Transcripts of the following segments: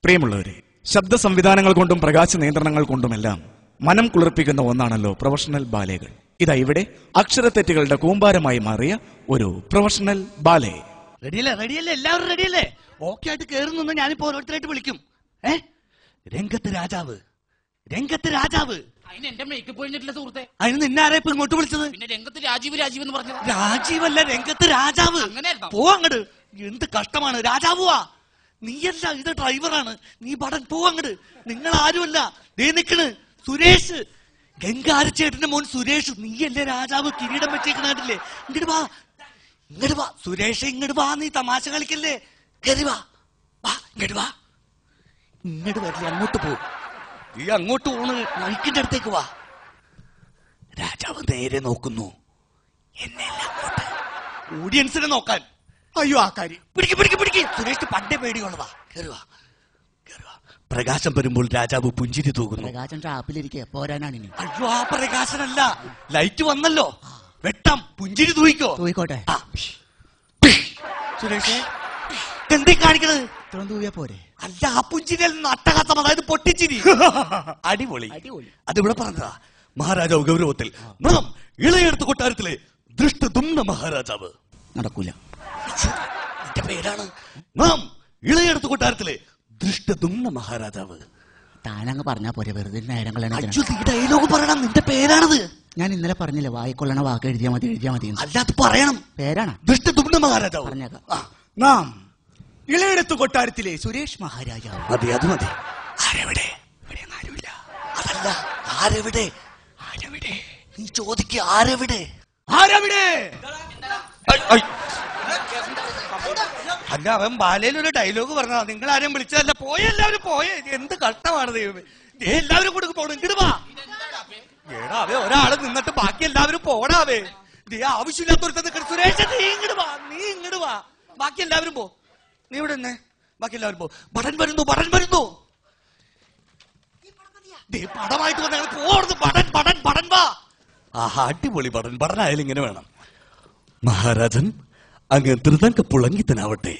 പ്രിയമുള്ളവരെ, ശബ്ദ സംവിധാനങ്ങൾ കൊണ്ടും പ്രകാശ നിയന്ത്രണങ്ങൾ കൊണ്ടുമെല്ലാം മനം കുളിർപ്പിക്കുന്ന ഒന്നാണല്ലോ പ്രൊഫഷണൽ ബാലേകൾ. ഇതാ ഇവിടെ അക്ഷരത്തെറ്റുകളുടെ കൂമ്പാരമായി മാറിയ ഒരു പ്രൊഫഷണൽ ബാലേ. റെഡിയല്ലേ എല്ലാവരും റെഡിയല്ലേ? ഓക്കെ ആയിട്ട് കേറുന്നു. ഞാനിപ്പോ ഓരോരുത്തരായിട്ട് വിളിക്കും. രംഗത്ത് രാജാവ്. അതിന് എന്റെ മേക്കപ്പ് കഴിഞ്ഞിട്ടില്ല സുഹൃത്തെ. അതിന് നിന്നെ ആരാ ഇപ്പൊ ഇങ്ങോട്ട് വിളിച്ചത്? പിന്നെ രംഗത്ത് രാജീവ് എന്ന് പറഞ്ഞത്. രാജീവല്ല, രംഗത്ത് രാജാവ്. അങ്ങനെയായിരുന്നു. പോ അങ്ങട്. എന്ത് കഷ്ടമാണ്. രാജാവുവാ നീയല്ല, ഇത് ഡ്രൈവറാണ്. നീ പടൻ പോ അങ്ങട്. നിങ്ങൾ ആരുമല്ല. ദേ നിക്കണ് സുരേഷ്, ഗംഗാരച്ചേട്ടന്റെ മോൻ സുരേഷ്. നീയല്ലേ രാജാവ്? കിരീടം വെച്ചേക്കണാട്ടില്ലേ? ഇങ്ങട് വാ സുരേഷ്, ഇങ്ങട് വാ. നീ തമാശ കളിക്കല്ലേ? കയറി വാ. ഇങ്ങട് വാ. ഇങ്ങട് വരില്ല, അങ്ങോട്ട് പോ. ഈ അങ്ങോട്ട് പോണ് മൈക്കിന്റെ അടുത്തേക്ക് വാ. രാജാവ് നേരെ നോക്കുന്നു, എന്നെ അങ്ങോട്ട്. ഓഡിയൻസിനെ നോക്കാൻ. അയ്യോ ആ കാര്യം പിടിക്ക്. സുരേഷ് പണ്ടേ പേടിയുള്ളതാ. കേറുവാ. പ്രകാശം വരുമ്പോൾ രാജാവ് പുഞ്ചിരി തൂകുന്നു. പ്രകാശം ട്രാപ്പിലിരിക്കുക പോരാനാണ് ഇനി. അയ്യോ ആ പ്രകാശനല്ല, ലൈറ്റ് വന്നല്ലോ. വെട്ടം. പുഞ്ചിരി തൂയിക്കോട്ടെ. സുരേഷ് എന്തേ കാണിക്കണത്? ഇത്രയും തൂവിയാ പോരെ? അല്ല, ആ പുഞ്ചിരിയിൽ നിന്ന് അട്ടഹാസം, അതായത് പൊട്ടിച്ചിരി. അടിപൊളി. അതിവിടെ പറഞ്ഞതാ. മഹാരാജാവ് ഗൗരവത്തിൽ. നാം ഇളയെടുത്ത കൊട്ടാരത്തിലെ ദൃഷ്ടദുമ്ന മഹാരാജാവ്. നടക്കൂല. എന്റെ പേരാണ്. നാം ഇളയെടുത്ത കൊട്ടാരത്തിലെ ദൃഷ്ടദുമ്ന മഹാരാജാവ്. താനങ്ങ് പറഞ്ഞാ പോരെ, വെറുതെ നേരം കളയണ. ഡയലോഗ് പറയണം. നിന്റെ പേരാണത്. ഞാൻ ഇന്നലെ പറഞ്ഞില്ലേ, വായിക്കൊള്ളണ വാക്ക് എഴുതിയാ മതി. അല്ലാതെ പറയണം. പേരാണ് ദൃഷ്ടദുമ്ന മഹാരാജാവ്. പറഞ്ഞേക്കാം. നാം ഇളയെടുത്തു കൊട്ടാരത്തിലെ സുരേഷ് മഹാരാജാവ്. മതി, അത് മതി. ആരെവിടെ? ആരുമില്ല. അതല്ല, ആരെവിടെ? നീ ചോദിക്ക. ആരെവിടെ? അല്ല, അവൻ ബാലയിലൊരു ഡയലോഗ് പറഞ്ഞതാ. നിങ്ങൾ ആരെയും വിളിച്ചതല്ല. എല്ലാവരും പോയേ. എന്ത് കഷ്ടമാണ് ദൈവമേ. എല്ലാവരും കൊടുക്ക് പോണം. ഇങ്ങട് വാ. ഏടാവേ, ഒരാള് നിന്നിട്ട് ബാക്കി എല്ലാവരും പോടാവേ. ആവശ്യമില്ലാത്തൊരുത്ത നിൽക്കണം. സുരേഷ് നീ ഇങ്ങട് വാ. ബാക്കി എല്ലാവരും പോ. നീ ഇവിടെ തന്നെ. ബാക്കി എല്ലാവരും പോ. ബടൻ വരുന്നു. പടമായിട്ട് വന്ന ബടൻ വാ. അടിപൊളി. ബടനായാലും ഇങ്ങനെ വേണം. മഹാരാജൻ അങ്ങ് ത്രിതങ്ക പുളങ്കിതനാവട്ടെ.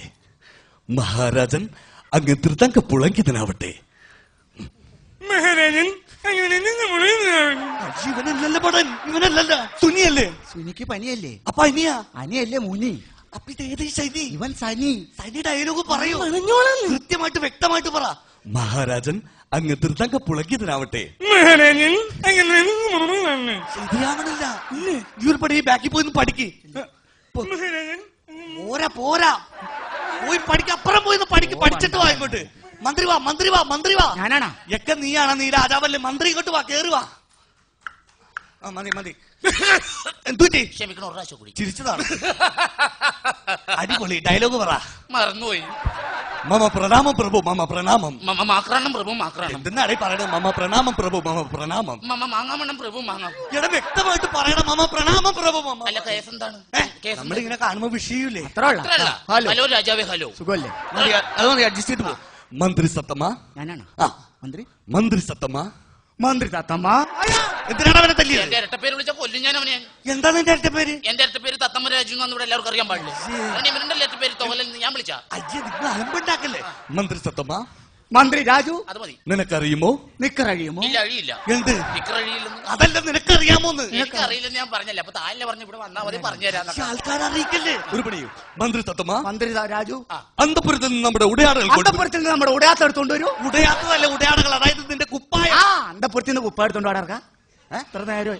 ഇവനല്ലല്ല ബടൻ, ഇവനല്ലല്ല. സുനിയല്ലേ? സുനിക്ക് പനിയല്ലേ? അപ്പൊ അനിയല്ലേ മുനി? അപ്പൊ ഇതേത് ശനി? ഇവൻ സനി ഡയലോഗ് പറയൂ. കൃത്യമായിട്ട് വ്യക്തമായിട്ട് പറ. മഹാരാജൻ അങ്ങ് ത്രിതങ്ക പുളങ്കിതനാവട്ടെ. ശരിയാവണില്ല. ഈ ഒരു പടി ബാക്കിൽ പോയി പഠിക്ക്. പോരാ പോയി പഠിക്ക. അപ്പുറം പോയി പഠിക്ക്. പഠിച്ചിട്ട് വാ ഇങ്ങോട്ട്. മന്ത്രി വാ. ഞാനാണാ? ഒക്കെ നീയാണ്. നീ രാജാവല്ലേ. മന്ത്രി ഇങ്ങോട്ട് വാ. കേറുവാ. മതി. എന്തുപറ്റി? ക്ഷമിക്കണം, ഒരു പ്രാവശ്യം കൂടി. ചിരിച്ചതാണ്. അടിപൊളി. ഡയലോഗ് പറ. മറന്നുപോയി. മമ പ്രണാമം പ്രഭു. എന്തെന്നാടേ പറയണത്? മമ പ്രണാമം പ്രഭു. മാങ്ങാമണം പ്രഭു. എടാ വ്യക്തമായിട്ട് പറയണം. മമ പ്രണാമം പ്രഭു. അല്ല, കേസ് എന്താണ്? നമ്മളിങ്ങനെ കാണുമ്പോ വിഷയൂല്ലേ? ഹലോ രാജാവേ. ഹലോ, സുഖല്ലേ? അത് മതി. അഡ്ജസ്റ്റ് ചെയ്ത് പോ. മന്ത്രി സത്തമ്മ. ഞാനാണ് മന്ത്രി സത്തമ്മ. എന്തിനാണ് അവനെ തല്ലിയത്? എന്റെ ഇരട്ടപ്പേര് വിളിച്ച കൊല്ലും ഞാൻ അവനെ. എന്താ നിന്റെ ഇരട്ടപ്പേര്? എന്റെ ഇരട്ടപ്പേര് തത്തമ്മ രാജു എന്നാണ് ഇവിടെ എല്ലാവർക്കും അറിയാൻ പാടില്ല. ഇവരുടെ ഇരട്ടപ്പേര് തോകലെന്ന് ഞാൻ വിളിച്ച. അലമ്പുണ്ടാക്കല്ലേ? മന്ത്രി സത്തമ്മ. മന്ത്രി രാജു. അത് മതി. നിനക്കറിയുമോ? നിക്കറിയുമോ? ഇല്ല, അഴിയില്ല. എന്ത് നിക്കറിയില്ലെന്ന്? അതല്ല, നിനക്കറിയാമോന്ന്. എനിക്കറിയില്ലെന്ന് ഞാൻ പറഞ്ഞല്ലേ. അപ്പൊ താഴെ പറഞ്ഞു ഇവിടെ വന്നാൽ മതി, പറഞ്ഞു തരാം. ആൾക്കാരെ അറിയിക്കല്ലേ? ഒരു പണിയും. മന്ത്രി സത്തമ്മ. മന്ത്രി രാജു. അന്തപുരത്തിൽ നിന്ന് നമ്മുടെ ഉടയാടകൾ. നമ്മുടെ ഉടയാത്ത എടുത്തോണ്ട് വരൂ. ഉടയാത്തതല്ല, ഉടയാടകൾ. അതായത് നിന്റെ കുപ്പായ. അന്തപുരത്തിൽ നിന്ന് കുപ്പ എടുത്തോണ്ട് വാടക. എത്ര നേരം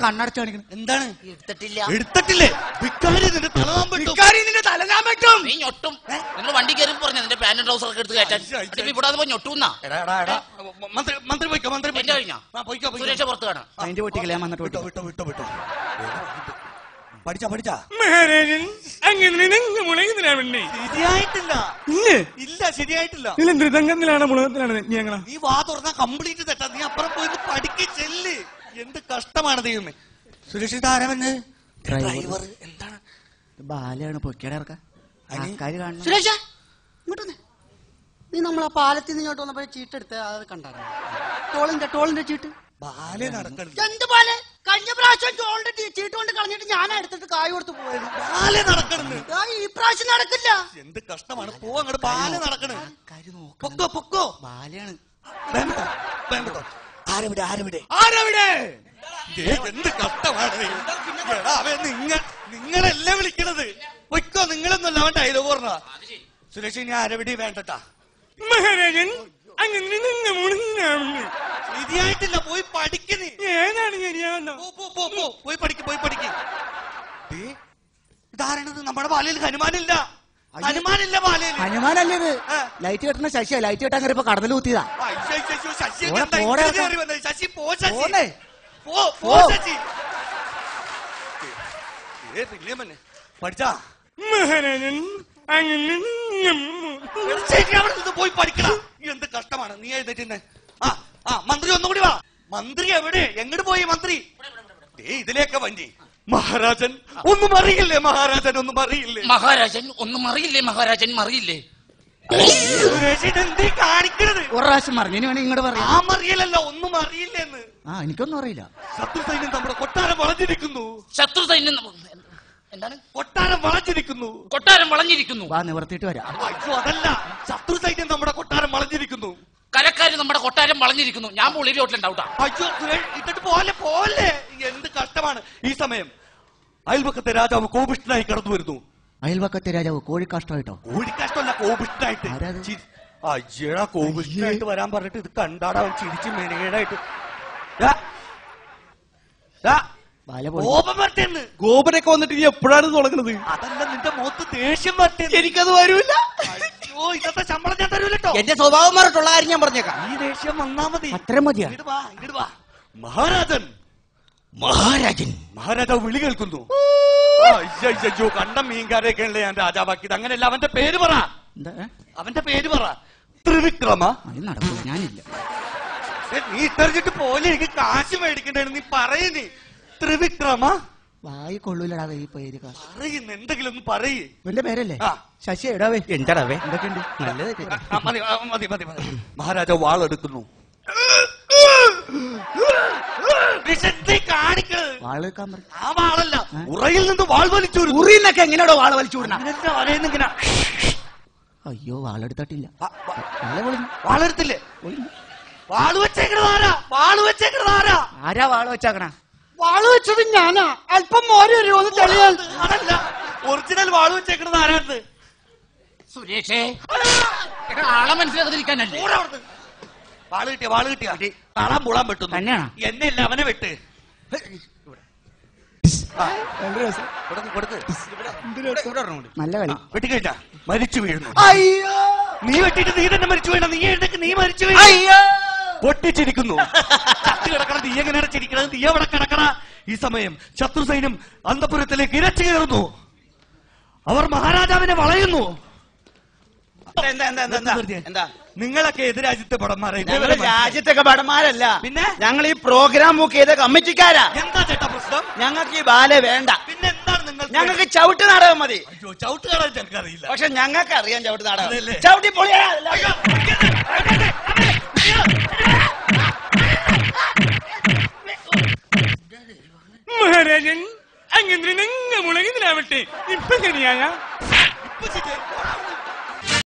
കണ്ണടച്ച് കാണിക്കണം. എന്താണ്? എടുത്തിട്ടില്ലേ? നിന്റെ തലനാൻ പറ്റും. നീ ഞൊട്ടും. നിങ്ങൾ വണ്ടി കയറി പറഞ്ഞ നിന്റെ പാന്റും ട്രൗസർ ഒക്കെ എടുത്ത് കയറ്റാൻ. ഇവിടെ ഞൊട്ടുന്നാ. മന്ത്രി പോയിക്കോ. എന്റെ കഴിഞ്ഞാ സുരേഷ പുറത്ത് കാണാം. അതിന്റെ വീട്ടിൽ ഞാൻ വന്നിട്ട് വിട്ടോ. പഠിച്ചാ ശരിയായിട്ടില്ല. നീ വാ തുറന്നാ കംപ്ലീറ്റ് തെറ്റാ. നീ അപ്പുറം പോയി പഠിക്ക്. ചെല്ല്. എന്ത് കഷ്ടമാണ് ദൈവമേ. സുരേഷ് ഇതാരവന്? ഡ്രൈവർ. എന്താണ്? ബാലയാണ്. പൊക്കിയുടെ ഇറക്കാം. സുരേഷ ഇങ്ങോട്ട് നീ നമ്മളെ പാലത്തിൽ നിന്ന് ഇങ്ങോട്ട് വന്നപ്പോ ചീട്ടെടുത്ത് അത് കണ്ടായിരുന്നു. ടോളിന്റെ ചീട്ട്. ബാലെ നടക്കണം. എന്ത് ബാലെ? കഴിഞ്ഞ പ്രാവശ്യം ചോളിന്റെ ചീട്ട് കൊണ്ട് കളഞ്ഞിട്ട് ഞാൻ എടുത്തിട്ട് കായ് കൊടുത്ത് പോയത്. ബാല നടക്കണെന്ന് ഈ പ്രാവശ്യം നടക്കില്ല. എന്ത് കഷ്ടമാണ്. പോ അങ്ങോട്ട്. ബാല നടക്കണ്. പൊക്കോ പൊക്കോ. ബാലയാണ്. ആരവിടെ ആരവിടെ ആരവിടെ? എന്ത് കഷ്ടമാണ്. നിങ്ങളെല്ലാം വിളിക്കണത്. പൊയ്ക്കോ. നിങ്ങളൊന്നുമല്ല അവൻ ഡയലോഗ് പറഞ്ഞ. സുരേഷ് ഇനി ആരവിടെ വേണ്ടട്ടാ. മഹാരാജൻ അങ്ങനെ ശരിയായിട്ടില്ല. പോയി പഠിക്കുന്നേ. ഏതാണ് ശരിയാവുന്ന? പോയി പഠിക്ക്. ഇതാരണത്? നമ്മുടെ ബാലയിൽ ഹനുമാനില്ല. ഹനുമാനില്ല ബാലയിൽ. ഹനുമാനല്ലേ ഇത്? ലൈറ്റ് കെട്ടുന്ന ശശിയാ. ലൈറ്റ് കെട്ടാൻ കയറിയപ്പോ കടന്നിൽ കുത്തിയതാ. ശശി പോ. ശശി പോ. ശശി പഠിച്ചാ മഹാരാജൻ അങ്ങനെ അവിടെ നിന്ന് പോയി പഠിക്കണം. എന്ത് കഷ്ടമാണ്. നീ എഴുന്നേറ്റ്. മന്ത്രി ഒന്നുകൂടി വാ. മന്ത്രി എവിടെ? എങ്ങോട്ട് പോയി മന്ത്രി? ഇതിലേക്ക് വണ്ടി. മഹാരാജൻ ഒന്നും അറിയില്ലേ? മഹാരാജൻ ഒന്നും അറിയില്ലേ? മറിയില്ലേ? എന്തേ കാണിക്കണത്? ഒരു പ്രാവശ്യം പറഞ്ഞു. ഇനി വേണമെങ്കിൽ ഇങ്ങോട്ട് പറയാം. ആ മറിയലല്ല, ഒന്നും അറിയില്ലെന്ന്. എനിക്കൊന്നും അറിയില്ല. ശത്രു സൈന്യം നമ്മുടെ കൊട്ടാരം വളഞ്ഞിരിക്കുന്നു. എന്താണ്? കൊട്ടാരം വളഞ്ഞിരിക്കുന്നു. കൊട്ടാരം വളഞ്ഞിരിക്കുന്നു. വാ, നിവർത്തിയിട്ട് വരാം. അയ്യോ അതല്ല, ശത്രു സൈന്യം നമ്മുടെ കൊട്ടാരം വളഞ്ഞിരിക്കുന്നു. കരക്കാര് നമ്മുടെ കൊട്ടാരം വളഞ്ഞിരിക്കുന്നു. ഞാൻ പുള്ളി വീട്ടിലുണ്ടാവട്ടാ. അയ്യോ ഇട്ടിട്ട് പോലെ. എന്ത് കഷ്ടമാണ്. ഈ സമയം അയൽപക്കത്തെ രാജാവ് കോപിഷ്ഠനായി കടന്നു വരുന്നു. അയൽവക്കത്തെ രാജാവ് കോഴിക്കാഷ്ടമായിട്ടോ? കോഴിക്കാഷ്ടമല്ല, കോപിഷ്ഠനായിട്ട്. അയ്യടാ, കോപിഷ്ഠനായിട്ട് വരാൻ പറഞ്ഞിട്ട് ഇത് കണ്ടാടാ അവൻ ചിരിച്ച് മെനകേടായിട്ട്. കോപം വരട്ടെന്ന്. ഗോപനൊക്കെ വന്നിട്ട് ഇനി എപ്പോഴാണ് തുടങ്ങുന്നത്? അതല്ല, നിന്റെ മുഖത്ത് ദേഷ്യം വരട്ടെ. എനിക്കത് വരൂല്ല. അയ്യോ, ഇന്നത്തെ ശമ്പളം ഞാൻ തരൂല്ലോ. എന്റെ സ്വഭാവം മാറിട്ടുള്ള കാര്യം ഞാൻ പറഞ്ഞേക്കാം. ഈ ദേഷ്യം വന്നാ മതി. അത്രയും മതിയാ? ഇങ്ങട് വാ. മഹാരാജൻ മഹാരാജാവ് വിളി കേൾക്കുന്നു. അയ്യോ, കണ്ട മീൻകാരെയൊക്കെ ഉള്ള ഞാൻ രാജാവാക്കിയത്. അങ്ങനെയല്ല, അവന്റെ പേര് പറ. അവന്റെ പേര് പറ. ത്രിവിക്രമ. നടക്കൂല, ഞാനില്ല. നീ ഇട്ടറിഞ്ഞിട്ട് പോലെ എനിക്ക് കാശ് മേടിക്കണ്ടേ? നീ പറയുന്നേ. ത്രിവിക്രമ. വായി കൊള്ളൂലടാ ഈ പേര്. പറയുന്ന എന്തെങ്കിലും ഒന്ന് പറയേ. എന്റെ പേരല്ലേ? ശശി എടാവേ. എന്താടാവേ? എന്തൊക്കെയുണ്ട്? മതി. മഹാരാജാവ് വാളെടുക്കുന്നു. വാളെടുക്കാൻ പറ. ആ വാളല്ല, ഉറയിൽ നിന്ന് വാൾ വലിച്ചു. ഉറിന്നൊക്കെ എങ്ങനെയാണോ വാള് വലിച്ചു വിടണം? ഇങ്ങനെ. അയ്യോ, വാളെടുത്തിട്ടില്ല. വാളെടുത്തില്ലേ? വാള് വെച്ചേക്കണതാരാ? ആരാ വാള് വെച്ചാക്കണ? വാള് വെച്ചത് ഞാനാ. അല്പം മോര് വരുമോ തെളിയാൻ? അതല്ല, ഒറിജിനൽ വാള് വെച്ചേക്കണത് ആരാണ്? സുരേഷേ, ആളെ മനസ്സിലാക്കാതിരിക്കാനല്ലേ? വാള് കിട്ടിയ കാണാൻ പൂളാൻ പറ്റുന്നു. തന്നെയാണോ? എന്നെ ഇല്ല, അവനെ വെട്ട്. നല്ല കളി. വെട്ടിക്കഴിഞ്ഞാ മരിച്ചു വീഴുന്നു. അയ്യോ, നീ വെട്ടിട്ട് നീ തന്നെ മരിച്ചു വീണ. നീ എഴുന്നേക്ക്, നീ മരിച്ചു വീണ. പൊട്ടിച്ചിരിക്കുന്നു. ചത്തു കിടക്കണം. നീ എങ്ങനെയാണ് ചിരിക്കണത്? നീ എവിടെ കിടക്കണ? ഈ സമയം ശത്രു സൈന്യം അന്തപുരത്തിലേക്ക് ഇരച്ചു കയറുന്നു. അവർ മഹാരാജാവിനെ വളയുന്നു. എന്താ? നിങ്ങളൊക്കെ എതിർ രാജ്യത്തെ പടന്മാരെ. രാജ്യത്തൊക്കെ ഭടന്മാരല്ല, പിന്നെ ഞങ്ങൾ ഈ പ്രോഗ്രാം ബുക്ക് ചെയ്ത കമ്മിറ്റിക്കാരാ. എന്താ ചേട്ടാ പ്രശ്നം? ഞങ്ങൾക്ക് ഈ ബാല വേണ്ട. പിന്നെ എന്താണ് നിങ്ങൾ? ഞങ്ങൾക്ക് ചവിട്ട് നാടകം മതി. അയ്യോ, ചവിട്ട് കാണാൻ എനിക്കറിയില്ല. പക്ഷെ ഞങ്ങൾക്ക് അറിയാം ചവിട്ട് നാടകം. അതല്ലേ? ചവിട്ടി പൊളിയാ. മഹാരാജൻ അങ്ങനെ മുളകിലാവട്ടെ. ഇപ്പൊ ശരിയായ ഇപ്പൊ ശരിയായി.